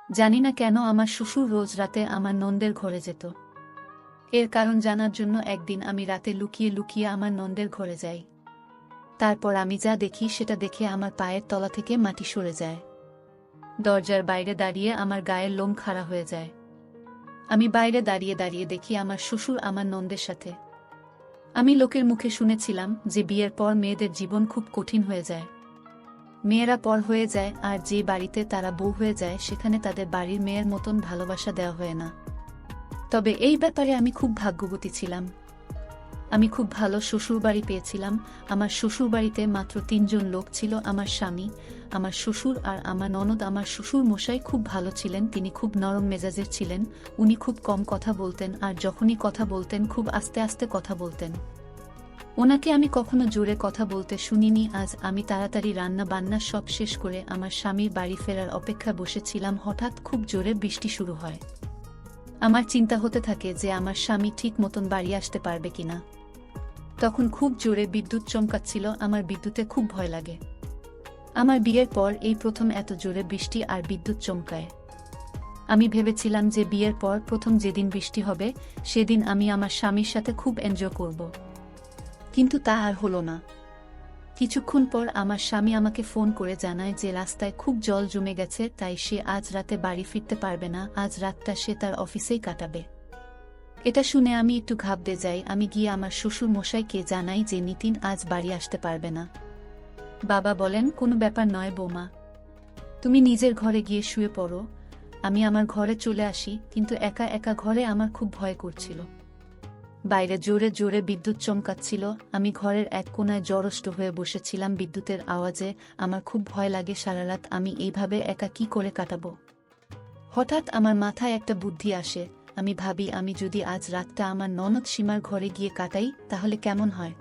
জানি না কেন আমার শ্বশুর রোজ রাতে আমার নন্দের ঘরে যেত। এর কারণ জানার জন্য একদিন আমি রাতে লুকিয়ে লুকিয়ে আমার নন্দের ঘরে যাই। তারপর আমি যা দেখি সেটা দেখে আমার পায়ের তলা থেকে মাটি সরে যায়। দরজার বাইরে দাঁড়িয়ে আমার গায়ের লোম খাড়া হয়ে যায়। আমি বাইরে দাঁড়িয়ে দাঁড়িয়ে দেখি আমার শ্বশুর আমার নন্দের সাথে। আমি লোকের মুখে শুনেছিলাম যে বিয়ের পর মেয়েদের জীবন খুব কঠিন হয়ে যায়। মেয়েরা পর হয়ে যায়, আর যে বাড়িতে তারা বউ হয়ে যায় সেখানে তাদের বাড়ির মেয়ের মতন ভালোবাসা দেওয়া হয় না। তবে এই ব্যাপারে আমি খুব ভাগ্যবতী ছিলাম। আমি খুব ভালো শ্বশুরবাড়ি পেয়েছিলাম। আমার শ্বশুরবাড়িতে মাত্র ৩ জন লোক ছিল, আমার স্বামী, আমার শ্বশুর আর আমার ননদ। আমার শ্বশুর মশাই খুব ভালো ছিলেন, তিনি খুব নরম মেজাজের ছিলেন। উনি খুব কম কথা বলতেন, আর যখনই কথা বলতেন খুব আস্তে আস্তে কথা বলতেন। ওনাকে আমি কখনো জোরে কথা বলতে শুনিনি। আজ আমি তাড়াতাড়ি রান্না বান্না সব শেষ করে আমার স্বামীর বাড়ি ফেরার অপেক্ষা বসেছিলাম। হঠাৎ খুব জোরে বৃষ্টি শুরু হয়। আমার চিন্তা হতে থাকে যে আমার স্বামী ঠিক মতন বাড়ি আসতে পারবে কিনা। তখন খুব জোরে বিদ্যুৎ চমকাচ্ছিল। আমার বিদ্যুতে খুব ভয় লাগে। আমার বিয়ের পর এই প্রথম এত জোরে বৃষ্টি আর বিদ্যুৎ চমকায়। আমি ভেবেছিলাম যে বিয়ের পর প্রথম যেদিন বৃষ্টি হবে সেদিন আমি আমার স্বামীর সাথে খুব এনজয় করব। কিন্তু তা আর হলো না। কিছুক্ষণ পর আমার স্বামী আমাকে ফোন করে জানায় যে রাস্তায় খুব জল জমে গেছে, তাই সে আজ রাতে বাড়ি ফিরতে পারবে না। আজ রাতটা সে তার অফিসেই কাটাবে। এটা শুনে আমি একটু ঘাবড়ে যাই। আমি গিয়ে আমার শ্বশুর মশাইকে জানাই যে নিতিন আজ বাড়ি আসতে পারবে না। বাবা বলেন, কোনো ব্যাপার নয় বৌমা, তুমি নিজের ঘরে গিয়ে শুয়ে পড়ো। আমি আমার ঘরে চলে আসি, কিন্তু একা একা ঘরে আমার খুব ভয় করছিল। বাইরে জোরে জোরে বিদ্যুৎ চমকাচ্ছিল। আমি ঘরের এক কোণায় জড়সড় হয়ে বসেছিলাম। বিদ্যুতের আওয়াজে আমার খুব ভয় লাগে। সারা রাত আমি এইভাবে একা কি করে কাটাবো। হঠাৎ আমার মাথায় একটা বুদ্ধি আসে। আমি ভাবি, আমি যদি আজ রাতটা আমার ননদ সীমার ঘরে গিয়ে কাটাই তাহলে কেমন হয়।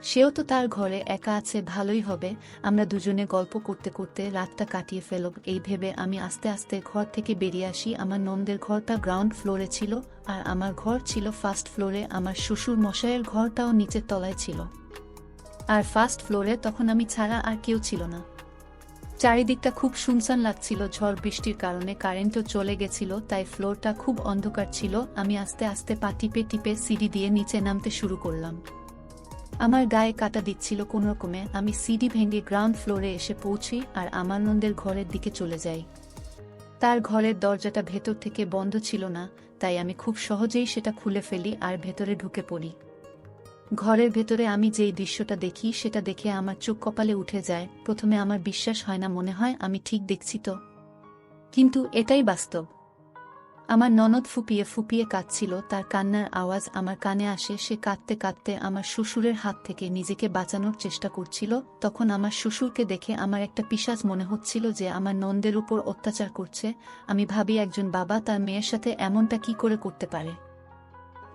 সেও তো তার ঘরে একা আছে, ভালোই হবে। আমরা দুজনে গল্প করতে করতে রাতটা কাটিয়ে ফেলব। এই ভেবে আমি আস্তে আস্তে ঘর থেকে বেরিয়ে আসি। আমার নন্দের ঘরটা গ্রাউন্ড ফ্লোরে ছিল, আর আমার ঘর ছিল ফার্স্ট ফ্লোরে। আমার শ্বশুর মশাইয়ের ঘরটাও নিচের তলায় ছিল। আর ফার্স্ট ফ্লোরে তখন আমি ছাড়া আর কেউ ছিল না। চারিদিকটা খুব শুনশান লাগছিল। ঝড় বৃষ্টির কারণে কারেন্টও চলে গেছিল, তাই ফ্লোরটা খুব অন্ধকার ছিল। আমি আস্তে আস্তে পা টিপে টিপে সিঁড়ি দিয়ে নিচে নামতে শুরু করলাম। আমার গায়ে কাটা দিচ্ছিল কোনোরকমে। আমি সিঁড়ি ভেঙে গ্রাউন্ড ফ্লোরে এসে পৌঁছি আর আমার নন্দের ঘরের দিকে চলে যাই। তার ঘরের দরজাটা ভেতর থেকে বন্ধ ছিল না, তাই আমি খুব সহজেই সেটা খুলে ফেলি আর ভেতরে ঢুকে পড়ি। ঘরের ভেতরে আমি যেই দৃশ্যটা দেখি সেটা দেখে আমার চোখ কপালে উঠে যায়। প্রথমে আমার বিশ্বাস হয় না, মনে হয় আমি ঠিক দেখছি তো, কিন্তু এটাই বাস্তব। আমার ননদ ফুপিয়ে ফুপিয়ে কাঁদছিল। তার কান্নার আওয়াজ আমার কানে আসে। সে কাঁদতে কাঁদতে আমার শ্বশুরের হাত থেকে নিজেকে বাঁচানোর চেষ্টা করছিল। তখন আমার শ্বশুরকে দেখে আমার একটা পিশাচ মনে হচ্ছিল যে আমার নন্দের উপর অত্যাচার করছে। আমি ভাবি, একজন বাবা তার মেয়ের সাথে এমনটা কি করে করতে পারে।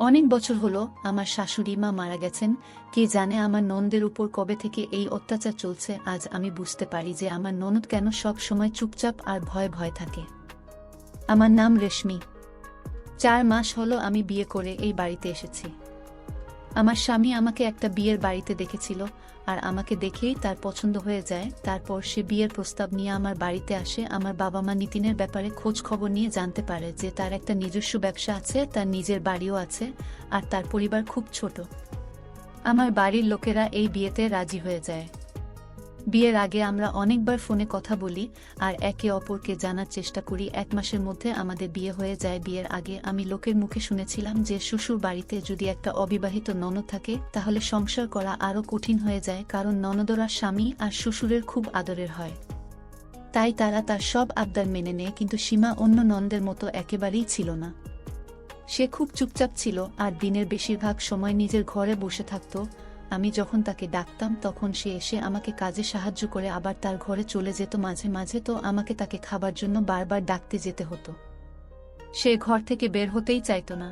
অনেক বছর হলো আমার শাশুড়ি মা মারা গেছেন। কে জানে আমার ননদের উপর কবে থেকে এই অত্যাচার চলছে। আজ আমি বুঝতে পারি যে আমার ননদ কেন সব সময় চুপচাপ আর ভয় ভয় থাকে। আমার নাম রেশমি। 4 মাস হলো আমি বিয়ে করে এই বাড়িতে এসেছি। আমার স্বামী আমাকে একটা বিয়ের বাড়িতে দেখেছিল, আর আমাকে দেখেই তার পছন্দ হয়ে যায়। তারপর সে বিয়ের প্রস্তাব নিয়ে আমার বাড়িতে আসে। আমার বাবা মা নিতিনের ব্যাপারে খোঁজ খবর নিয়ে জানতে পারে যে তার একটা নিজস্ব ব্যবসা আছে, তার নিজের বাড়িও আছে, আর তার পরিবার খুব ছোট। আমার বাড়ির লোকেরা এই বিয়েতে রাজি হয়ে যায়। বিয়ের আগে আমরা অনেকবার ফোনে কথা বলি আর একে অপরকে জানার চেষ্টা করি। 1 মাসের মধ্যে আমাদের বিয়ে হয়ে যায়। বিয়ের আগে আমি লোকের মুখে শুনেছিলাম যে শ্বশুর বাড়িতে যদি একটা অবিবাহিত ননদ থাকে তাহলে সংসার করা আরও কঠিন হয়ে যায়, কারণ ননদরা স্বামী আর শ্বশুরের খুব আদরের হয়। তাই তারা তার সব আবদার মেনে নেয়। কিন্তু সীমা অন্য ননদের মতো একেবারেই ছিল না। সে খুব চুপচাপ ছিল আর দিনের বেশিরভাগ সময় নিজের ঘরে বসে থাকত। আমি যখন তাকে ডাকতাম তখন সে এসে আমাকে কাজে সাহায্য করে আবার তার ঘরে চলে যেত। মাঝে মাঝে তো আমাকে তাকে খাবার জন্য বারবার ডাকতে যেতে হতো। সে ঘর থেকে বের হতেই চাইত না।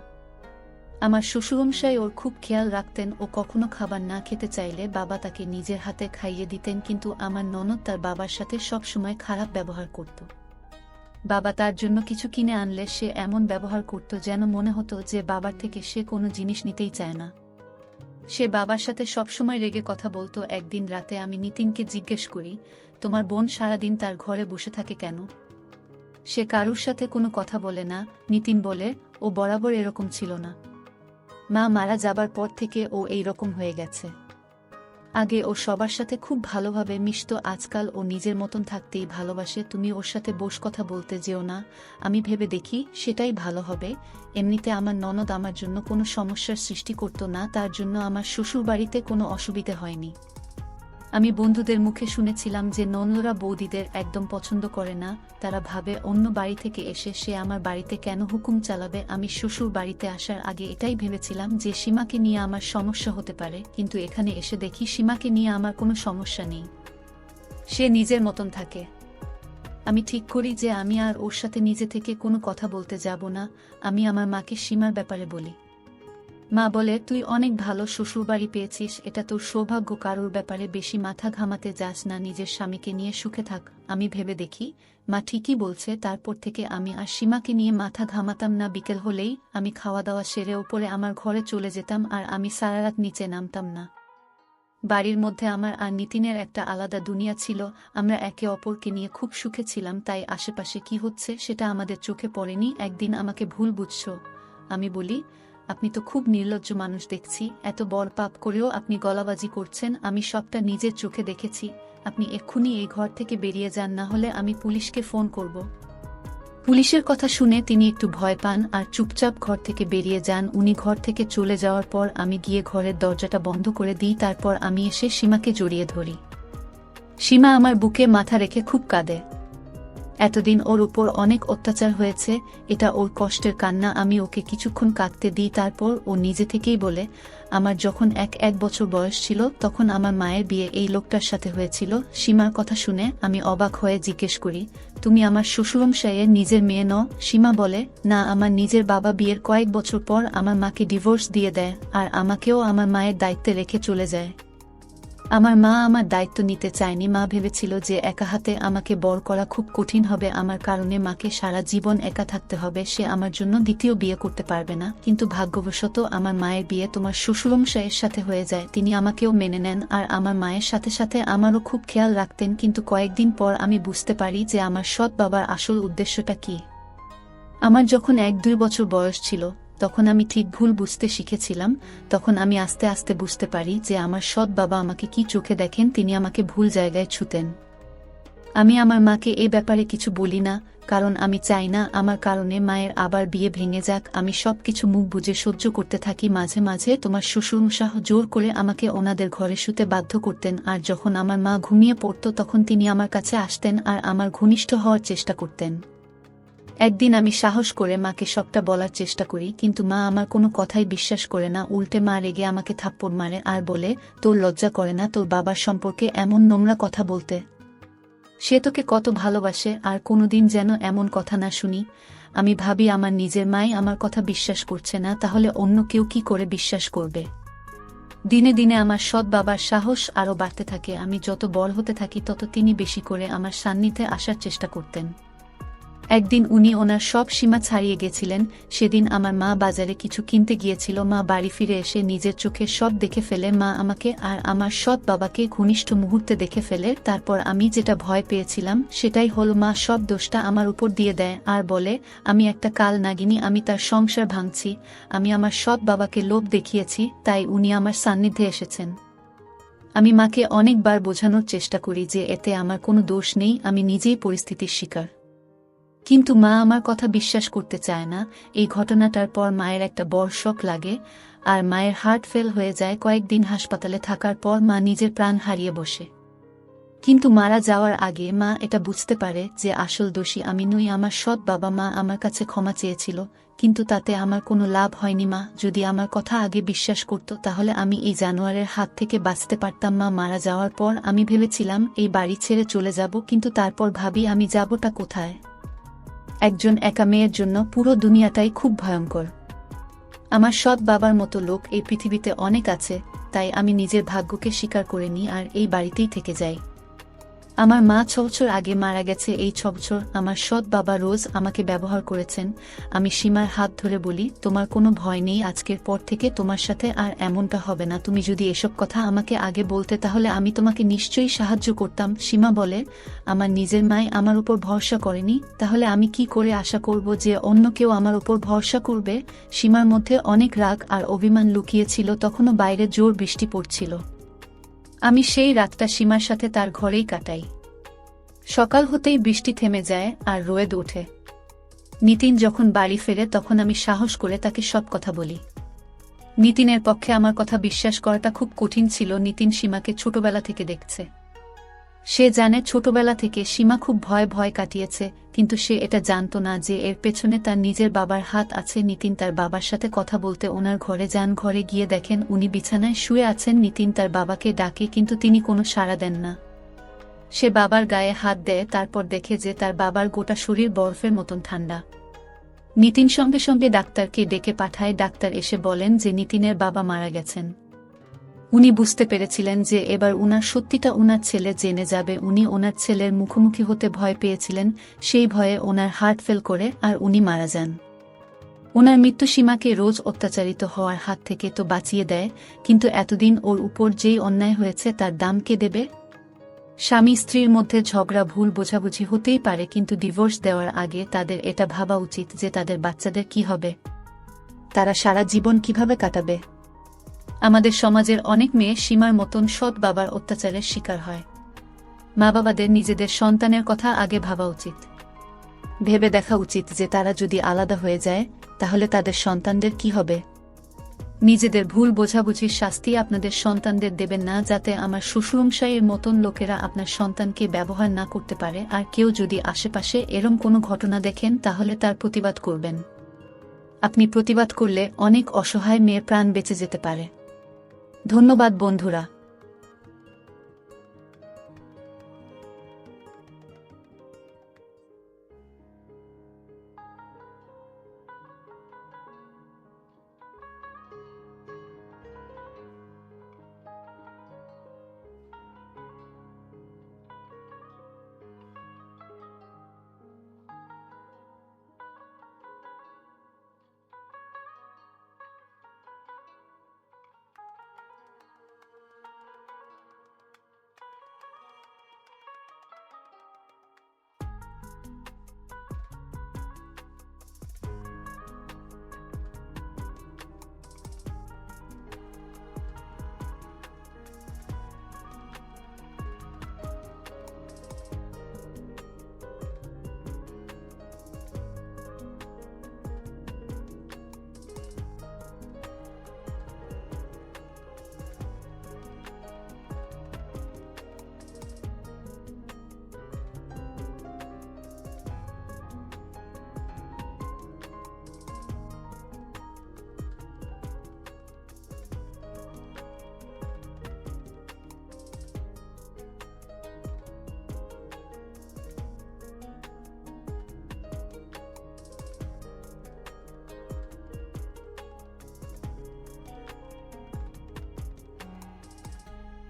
আমার শ্বশুরমশাই ওর খুব খেয়াল রাখতেন। ও কখনো খাবার না খেতে চাইলে বাবা তাকে নিজের হাতে খাইয়ে দিতেন। কিন্তু আমার ননদ তার বাবার সাথে সব সময় খারাপ ব্যবহার করত। বাবা তার জন্য কিছু কিনে আনলে সে এমন ব্যবহার করত যেন মনে হতো যে বাবার থেকে সে কোনো জিনিস নিতেই চায় না। সে বাবার সাথে সবসময় রেগে কথা বলতো। একদিন রাতে আমি নিতিনকে জিজ্ঞেস করি, তোমার বোন সারাদিন তার ঘরে বসে থাকে কেন? সে কারুর সাথে কোনো কথা বলে না। নিতিন বলে, ও বরাবর এরকম ছিল না। মা মারা যাবার পর থেকে ও এই রকম হয়ে গেছে। আগে ও সবার সাথে খুব ভালোভাবে মিশতো, আজকাল ও নিজের মতন থাকতেই ভালোবাসে। তুমি ওর সাথে বস কথা বলতে যেও না। আমি ভেবে দেখি সেটাই ভালো হবে। এমনিতে আমার ননদ আমার জন্য কোনো সমস্যার সৃষ্টি করতো না, তার জন্য আমার শ্বশুরবাড়িতে কোনো অসুবিধে হয়নি। আমি বন্ধুদের মুখে শুনেছিলাম যে ননদরা বৌদিদের একদম পছন্দ করে না, তারা ভাবে অন্য বাড়ি থেকে এসে সে আমার বাড়িতে কেন হুকুম চালাবে। আমি শ্বশুর বাড়িতে আসার আগে এটাই ভেবেছিলাম যে সীমাকে নিয়ে আমার সমস্যা হতে পারে, কিন্তু এখানে এসে দেখি সীমাকে নিয়ে আমার কোনো সমস্যা নেই। সে নিজের মতন থাকে। আমি ঠিক করি যে আমি আর ওর সাথে নিজে থেকে কোনো কথা বলতে যাব না। আমি আমার মাকে সীমার ব্যাপারে বলি। মা বলে, তুই অনেক ভালো শ্বশুরবাড়ি পেয়েছিস, এটা তোর সৌভাগ্য। কারোর ব্যাপারে বেশি মাথা ঘামাতে যাস না, নিজের স্বামীকে নিয়ে সুখে থাক। আমি ভেবে দেখি মা ঠিকই বলছে। তারপর থেকে আমি আর সীমাকে নিয়ে মাথা ঘামাতাম না। বিকেল হলেই আমি খাওয়া দাওয়া সেরে ওপরে আমার ঘরে চলে যেতাম, আর আমি সারা রাত নিচে নামতাম না। বাড়ির মধ্যে আমার আর নিতিনের একটা আলাদা দুনিয়া ছিল। আমরা একে অপরকে নিয়ে খুব সুখে ছিলাম, তাই আশেপাশে কি হচ্ছে সেটা আমাদের চোখে পড়েনি। একদিন আমাকে ভুল বুঝছো। আমি বলি, আপনি তো খুব নির্লজ্জ মানুষ দেখছি, এত বড় পাপ করেও আপনি গলাবাজি করছেন। আমি সবটা নিজের চোখে দেখেছি। আপনি এক্ষুনি এই ঘর থেকে বেরিয়ে যান, না হলে আমি পুলিশকে ফোন করব। পুলিশের কথা শুনে তিনি একটু ভয় পান আর চুপচাপ ঘর থেকে বেরিয়ে যান। উনি ঘর থেকে চলে যাওয়ার পর আমি গিয়ে ঘরের দরজাটা বন্ধ করে দিই। তারপর আমি এসে সীমাকে জড়িয়ে ধরি। সীমা আমার বুকে মাথা রেখে খুব কাঁদে। এতদিন ওর উপর অনেক অত্যাচার হয়েছে, এটা ওর কষ্টের কান্না। আমি ওকে কিছুক্ষণ কাঁদতে দিই, তারপর ও নিজে থেকেই বলে, আমার যখন এক বছর বয়স ছিল তখন আমার মায়ের বিয়ে এই লোকটার সাথে হয়েছিল। সীমার কথা শুনে আমি অবাক হয়ে জিজ্ঞেস করি, তুমি আমার শ্বশুরমশাইয়ের নিজের মেয়ে নও? সীমা বলে, না, আমার নিজের বাবা বিয়ের কয়েক বছর পর আমার মাকে ডিভোর্স দিয়ে দেয়, আর আমাকেও আমার মায়ের দায়িত্বে রেখে চলে যায়। আমার মা আমার দায়িত্ব নিতে চায়নি। মা ভেবেছিল যে একা হাতে আমাকে বড় করা খুব কঠিন হবে, আমার কারণে মাকে সারা জীবন একা থাকতে হবে। সে আমার জন্য দ্বিতীয় বিয়ে করতে পারবে না। কিন্তু ভাগ্যবশত আমার মায়ের বিয়ে তোমার শ্বশুরমশাইয়ের সাথে হয়ে যায়। তিনি আমাকেও মেনে নেন, আর আমার মায়ের সাথে সাথে আমারও খুব খেয়াল রাখতেন। কিন্তু কয়েকদিন পর আমি বুঝতে পারি যে আমার সৎ বাবার আসল উদ্দেশ্যটা কি। আমার যখন 1-2 বছর বয়স ছিল তখন আমি ঠিক ভুল বুঝতে শিখেছিলাম। তখন আমি আস্তে আস্তে বুঝতে পারি যে আমার সৎ বাবা আমাকে কি চোখে দেখেন। তিনি আমাকে ভুল জায়গায় ছুতেন। আমি আমার মাকে এ ব্যাপারে কিছু বলি না, কারণ আমি চাই না আমার কারণে মায়ের আবার বিয়ে ভেঙে যাক। আমি সবকিছু মুখ বুজে সহ্য করতে থাকি। মাঝে মাঝে তোমার শ্বশুরমশাহ জোর করে আমাকে ওনাদের ঘরে শুতে বাধ্য করতেন, আর যখন আমার মা ঘুমিয়ে পড়ত তখন তিনি আমার কাছে আসতেন আর আমার ঘনিষ্ঠ হওয়ার চেষ্টা করতেন। একদিন আমি সাহস করে মাকে সবটা বলার চেষ্টা করি, কিন্তু মা আমার কোনো কথাই বিশ্বাস করে না। উল্টে মা রেগে আমাকে থাপ্পড় মারে আর বলে, তোর লজ্জা করে না তোর বাবার সম্পর্কে এমন নোংরা কথা বলতে? সে তোকে কত ভালোবাসে, আর কোনোদিন যেন এমন কথা না শুনি। আমি ভাবি আমার নিজের মাই আমার কথা বিশ্বাস করছে না, তাহলে অন্য কেউ কি করে বিশ্বাস করবে? দিনে দিনে আমার সৎ বাবার সাহস আরও বাড়তে থাকে। আমি যত বড় হতে থাকি তত তিনি বেশি করে আমার সান্নিধ্যে আসার চেষ্টা করতেন। একদিন উনি ওনার সব সীমা ছাড়িয়ে গেছিলেন। সেদিন আমার মা বাজারে কিছু কিনতে গিয়েছিল। মা বাড়ি ফিরে এসে নিজের চোখে সব দেখে ফেলে। মা আমাকে আর আমার সৎ বাবাকে ঘনিষ্ঠ মুহূর্তে দেখে ফেলে। তারপর আমি যেটা ভয় পেয়েছিলাম সেটাই হলো, মা সব দোষটা আমার উপর দিয়ে দেয় আর বলে আমি একটা কাল নাগিনী, আমি তার সংসার ভাঙছি। আমি আমার সৎ বাবাকে লোভ দেখিয়েছি, তাই উনি আমার সান্নিধ্যে এসেছেন। আমি মাকে অনেকবার বোঝানোর চেষ্টা করি যে এতে আমার কোনো দোষ নেই, আমি নিজেই পরিস্থিতির শিকার। কিন্তু মা আমার কথা বিশ্বাস করতে চায় না। এই ঘটনাটার পর মায়ের একটা বড় শক লাগে, আর মায়ের হার্ট ফেল হয়ে যায়। কয়েকদিন হাসপাতালে থাকার পর মা নিজের প্রাণ হারিয়ে বসে। কিন্তু মারা যাওয়ার আগে মা এটা বুঝতে পারে যে আসল দোষী আমি নই, আমার সৎ বাবা। মা আমার কাছে ক্ষমা চেয়েছিল, কিন্তু তাতে আমার কোনো লাভ হয়নি। মা যদি আমার কথা আগে বিশ্বাস করত তাহলে আমি এই জানোয়ারের হাত থেকে বাঁচতে পারতাম। মা মারা যাওয়ার পর আমি ভেবেছিলাম এই বাড়ি ছেড়ে চলে যাব, কিন্তু তারপর ভাবি আমি যাবটা কোথায়? একজন একা মেয়ের জন্য পুরো দুনিয়াটাই খুব ভয়ঙ্কর। আমার সৎ বাবার মতো লোক এই পৃথিবীতে অনেক আছে, তাই আমি নিজের ভাগ্যকে স্বীকার করে নিই আর এই বাড়িতেই থেকে যাই। আমার মা 6 বছর আগে মারা গেছে। এই 6 বছর আমার সৎ বাবা রোজ আমাকে ব্যবহার করেছেন। আমি সীমার হাত ধরে বলি, তোমার কোনো ভয় নেই, আজকের পর থেকে তোমার সাথে আর এমনটা হবে না। তুমি যদি এসব কথা আমাকে আগে বলতে তাহলে আমি তোমাকে নিশ্চয়ই সাহায্য করতাম। সীমা বলে, আমার নিজের মাই আমার উপর ভরসা করেনি, তাহলে আমি কি করে আশা করব যে অন্য কেউ আমার উপর ভরসা করবে। সীমার মধ্যে অনেক রাগ আর অভিমান লুকিয়েছিল। তখনও বাইরে জোর বৃষ্টি পড়ছিল। আমি সেই রাতটা সীমার সাথে তার ঘরেই কাটাই। সকাল হতেই বৃষ্টি থেমে যায় আর রোদ ওঠে। নিতিন যখন বাড়ি ফেরে তখন আমি সাহস করে তাকে সব কথা বলি। নিতিনের পক্ষে আমার কথা বিশ্বাস করাটা খুব কঠিন ছিল। নিতিন সীমাকে ছোটবেলা থেকে দেখছে। সে জানে ছোটবেলা থেকে সীমা খুব ভয় কাটিয়েছে, কিন্তু সে এটা জানত না যে এর পেছনে তার নিজের বাবার হাত আছে। নিতিন তার বাবার সাথে কথা বলতে ওনার ঘরে যান। ঘরে গিয়ে দেখেন উনি বিছানায় শুয়ে আছেন। নিতিন তার বাবাকে ডাকে, কিন্তু তিনি কোনো সাড়া দেন না। সে বাবার গায়ে হাত দেয়, তারপর দেখে যে তার বাবার গোটা শরীর বরফের মতন ঠান্ডা। নিতিন সঙ্গে সঙ্গে ডাক্তারকে ডেকে পাঠায়। ডাক্তার এসে বলেন যে নিতিনের বাবা মারা গেছেন। উনি বুঝতে পেরেছিলেন যে এবার উনার সত্যিটা উনার ছেলে জেনে যাবে। উনি ওনার ছেলের মুখোমুখি হতে ভয় পেয়েছিলেন। সেই ভয়ে ওনার হার্ট ফেল করে আর উনি মারা যান। ওনার মৃত্যু সীমাকে রোজ অত্যাচারিত হওয়ার হাত থেকে তো বাঁচিয়ে দেয়, কিন্তু এতদিন ওর উপর যেই অন্যায় হয়েছে তার দাম কে দেবে? স্বামী স্ত্রীর মধ্যে ঝগড়া ভুল বোঝাবুঝি হতেই পারে, কিন্তু ডিভোর্স দেওয়ার আগে তাদের এটা ভাবা উচিত যে তাদের বাচ্চাদের কি হবে, তারা সারা জীবন কিভাবে কাটাবে। আমাদের সমাজের অনেক মেয়ে সীমার মতন সৎ বাবার অত্যাচারের শিকার হয়। মা বাবাদের নিজেদের সন্তানের কথা আগে ভাবা উচিত। ভেবে দেখা উচিত যে তারা যদি আলাদা হয়ে যায় তাহলে তাদের সন্তানদের কি হবে। নিজেদের ভুল বোঝাবুঝির শাস্তি আপনাদের সন্তানদের দেবেন না, যাতে আমার শ্বশুরমশাইয়ের মতন লোকেরা আপনার সন্তানকে ব্যবহার না করতে পারে। আর কেউ যদি আশেপাশে এরম কোনো ঘটনা দেখেন তাহলে তার প্রতিবাদ করবেন। আপনি প্রতিবাদ করলে অনেক অসহায় মেয়ের প্রাণ বেঁচে যেতে পারে। ধন্যবাদ বন্ধুরা।